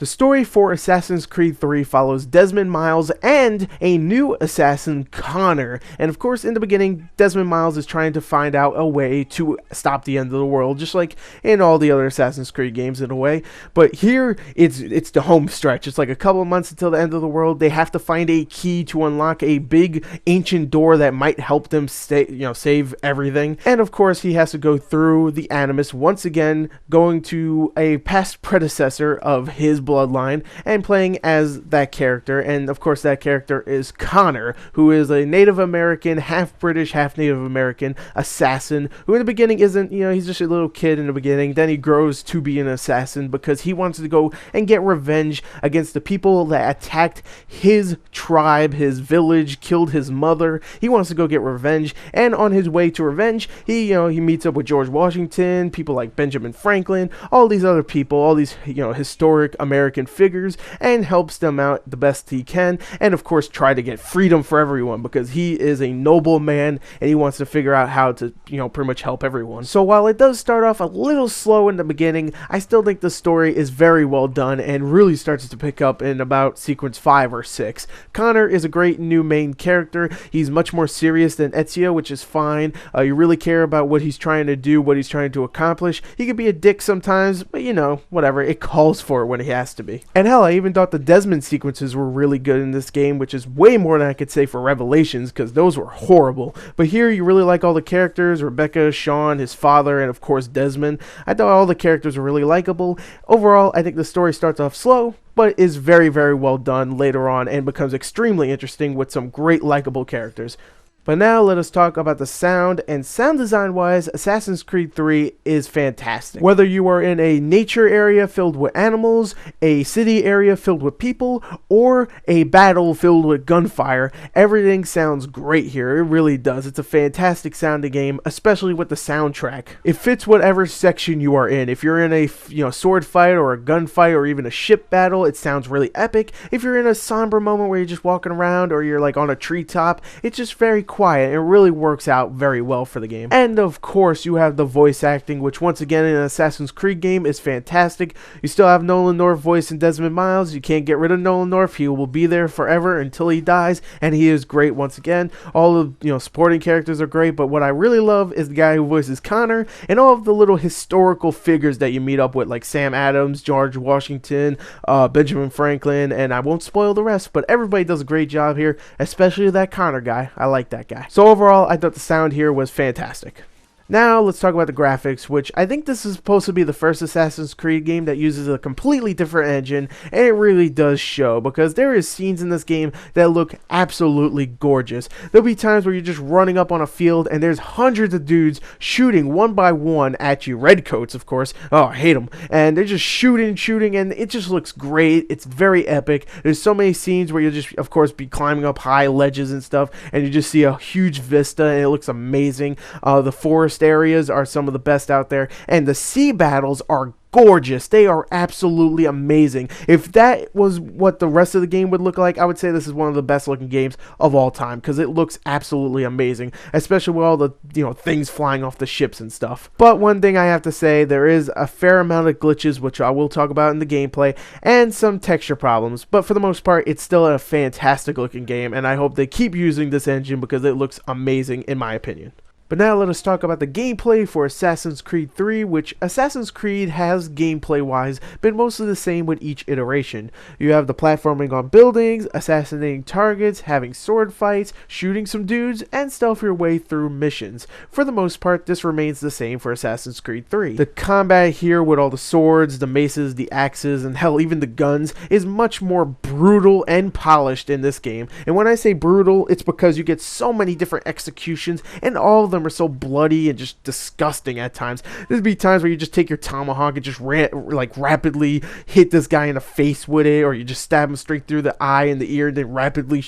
The story for Assassin's Creed 3 follows Desmond Miles and a new assassin, Connor. And of course, in the beginning, Desmond Miles is trying to find out a way to stop the end of the world, just like in all the other Assassin's Creed games in a way. But here, it's the home stretch. It's like a couple of months until the end of the world. They have to find a key to unlock a big ancient door that might help them save everything. And of course, he has to go through the Animus once again, going to a past predecessor of his bloodline and playing as that character. And of course, that character is Connor, who is a Native American, half British, half Native American assassin who in the beginning isn't, he's just a little kid in the beginning. Then he grows to be an assassin because he wants to go and get revenge against the people that attacked his tribe, his village, killed his mother. He wants to go get revenge, and on his way to revenge, he meets up with George Washington, people like Benjamin Franklin, all these other people, all these historic American figures, and helps them out the best he can, and of course try to get freedom for everyone because he is a noble man and he wants to figure out how to pretty much help everyone. So while it does start off a little slow in the beginning, I still think the story is very well done and really starts to pick up in about sequence 5 or 6. Connor is a great new main character. He's much more serious than Ezio, which is fine. You really care about what he's trying to do, what he's trying to accomplish. He can be a dick sometimes, but whatever, it calls for it when he has to be. And hell, I even thought the Desmond sequences were really good in this game, which is way more than I could say for Revelations, because those were horrible. But here, you really like all the characters, Rebecca, Sean, his father, and of course Desmond. I thought all the characters were really likable. Overall, I think the story starts off slow, but is very, very well done later on and becomes extremely interesting with some great likable characters. But now let us talk about the sound, and sound design wise, Assassin's Creed 3 is fantastic. Whether you are in a nature area filled with animals, a city area filled with people, or a battle filled with gunfire, everything sounds great here. It really does. It's a fantastic sounding game, especially with the soundtrack. It fits whatever section you are in. If you're in a sword fight or a gunfight or even a ship battle, it sounds really epic. If you're in a somber moment where you're just walking around or you're like on a treetop, it's just very quiet. It really works out very well for the game. And of course, you have the voice acting, which once again in an Assassin's Creed game is fantastic. You still have Nolan North voicing Desmond Miles. You can't get rid of Nolan North. He will be there forever until he dies, and he is great once again. All of supporting characters are great, but what I really love is the guy who voices Connor and all of the little historical figures that you meet up with, like Sam Adams, George Washington, Benjamin Franklin, and I won't spoil the rest, but everybody does a great job here, especially that Connor guy. I like that guy. So overall, I thought the sound here was fantastic. Now, let's talk about the graphics, which I think this is supposed to be the first Assassin's Creed game that uses a completely different engine, and it really does show, because there is scenes in this game that look absolutely gorgeous. There'll be times where you're just running up on a field, and there's hundreds of dudes shooting one by one at you, redcoats, of course. Oh, I hate them. And they're just shooting, and it just looks great. It's very epic. There's so many scenes where you'll just, of course, be climbing up high ledges and stuff, and you just see a huge vista, and it looks amazing. The forest areas are some of the best out there, and the sea battles are gorgeous. They are absolutely amazing. If that was what the rest of the game would look like, I would say this is one of the best looking games of all time, because it looks absolutely amazing, especially with all the things flying off the ships and stuff. But one thing I have to say, there is a fair amount of glitches, which I will talk about in the gameplay, and some texture problems, but for the most part, it's still a fantastic looking game, and I hope they keep using this engine because it looks amazing in my opinion. But now let us talk about the gameplay for Assassin's Creed 3, which Assassin's Creed has gameplay-wise been mostly the same with each iteration. You have the platforming on buildings, assassinating targets, having sword fights, shooting some dudes, and stealth your way through missions. For the most part, this remains the same for Assassin's Creed 3. The combat here with all the swords, the maces, the axes, and hell, even the guns, is much more brutal and polished in this game. And when I say brutal, it's because you get so many different executions, and all of them are so bloody and just disgusting at times. There'd be times where you just take your tomahawk and just rapidly hit this guy in the face with it, or you just stab him straight through the eye and the ear, and then rapidly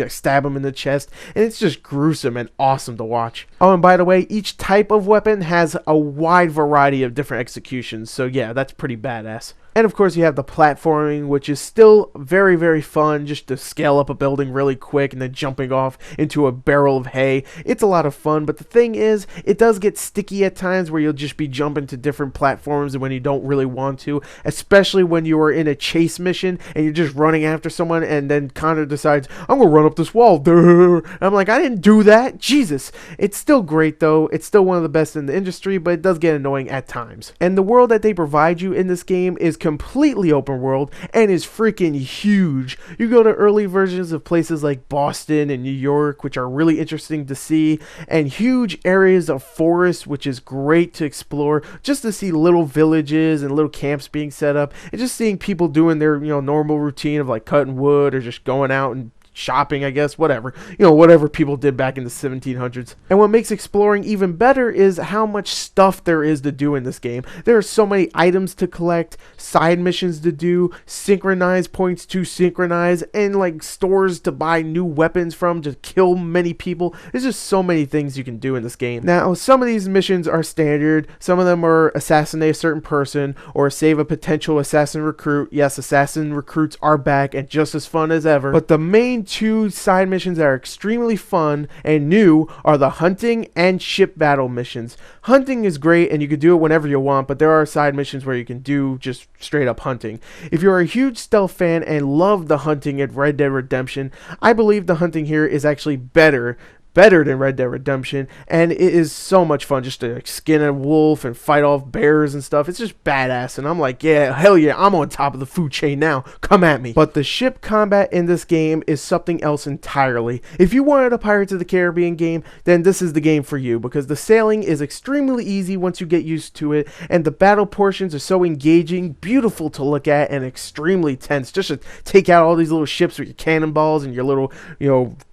stab him in the chest, and it's just gruesome and awesome to watch. Oh, and by the way, each type of weapon has a wide variety of different executions, so yeah, that's pretty badass. And of course you have the platforming, which is still very, very fun, just to scale up a building really quick and then jumping off into a barrel of hay. It's a lot of fun, but the thing is, it does get sticky at times where you'll just be jumping to different platforms when you don't really want to, especially when you are in a chase mission and you're just running after someone and then Connor decides, I'm gonna run up this wall. I'm like, I didn't do that. Jesus. It's still great though. It's still one of the best in the industry, but it does get annoying at times. And the world that they provide you in this game is completely open world and is freaking huge. You go to early versions of places like Boston and New York, which are really interesting to see, and huge areas of forest, which is great to explore, just to see little villages and little camps being set up, and just seeing people doing their normal routine of like cutting wood or just going out and shopping, I guess, whatever, whatever people did back in the 1700s. And what makes exploring even better is how much stuff there is to do in this game. There are so many items to collect, side missions to do, synchronized points to synchronize, and like stores to buy new weapons from to kill many people. There's just so many things you can do in this game. Now, some of these missions are standard. Some of them are assassinate a certain person or save a potential assassin recruit. Yes, assassin recruits are back and just as fun as ever. But the main two side missions that are extremely fun and new are the hunting and ship battle missions. Hunting is great and you can do it whenever you want, but there are side missions where you can do just straight up hunting. If you're a huge stealth fan and love the hunting at Red Dead Redemption, I believe the hunting here is actually better than Red Dead Redemption, and it is so much fun just to skin a wolf and fight off bears and stuff. It's just badass, and I'm like, yeah, hell yeah, I'm on top of the food chain now, come at me. But the ship combat in this game is something else entirely. If you wanted a Pirates of the Caribbean game, then this is the game for you, because the sailing is extremely easy once you get used to it, and the battle portions are so engaging, beautiful to look at, and extremely tense, just to take out all these little ships with your cannonballs and your little,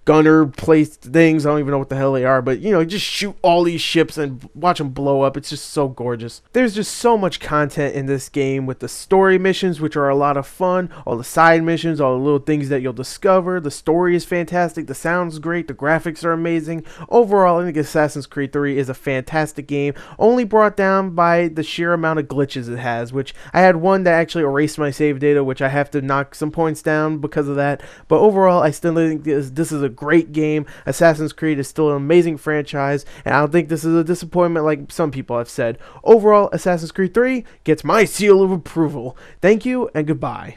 gunner placed things. I don't even know what the hell they are, but just shoot all these ships and watch them blow up. It's just so gorgeous. There's just so much content in this game, with the story missions, which are a lot of fun, all the side missions, all the little things that you'll discover. The story is fantastic, the sound's great, the graphics are amazing. Overall, I think Assassin's Creed 3 is a fantastic game, only brought down by the sheer amount of glitches it has, which I had one that actually erased my save data, which I have to knock some points down because of that. But overall, I still think this is a great game. Assassin's Creed is still an amazing franchise, and I don't think this is a disappointment like some people have said. Overall, Assassin's Creed 3 gets my seal of approval. Thank you and goodbye.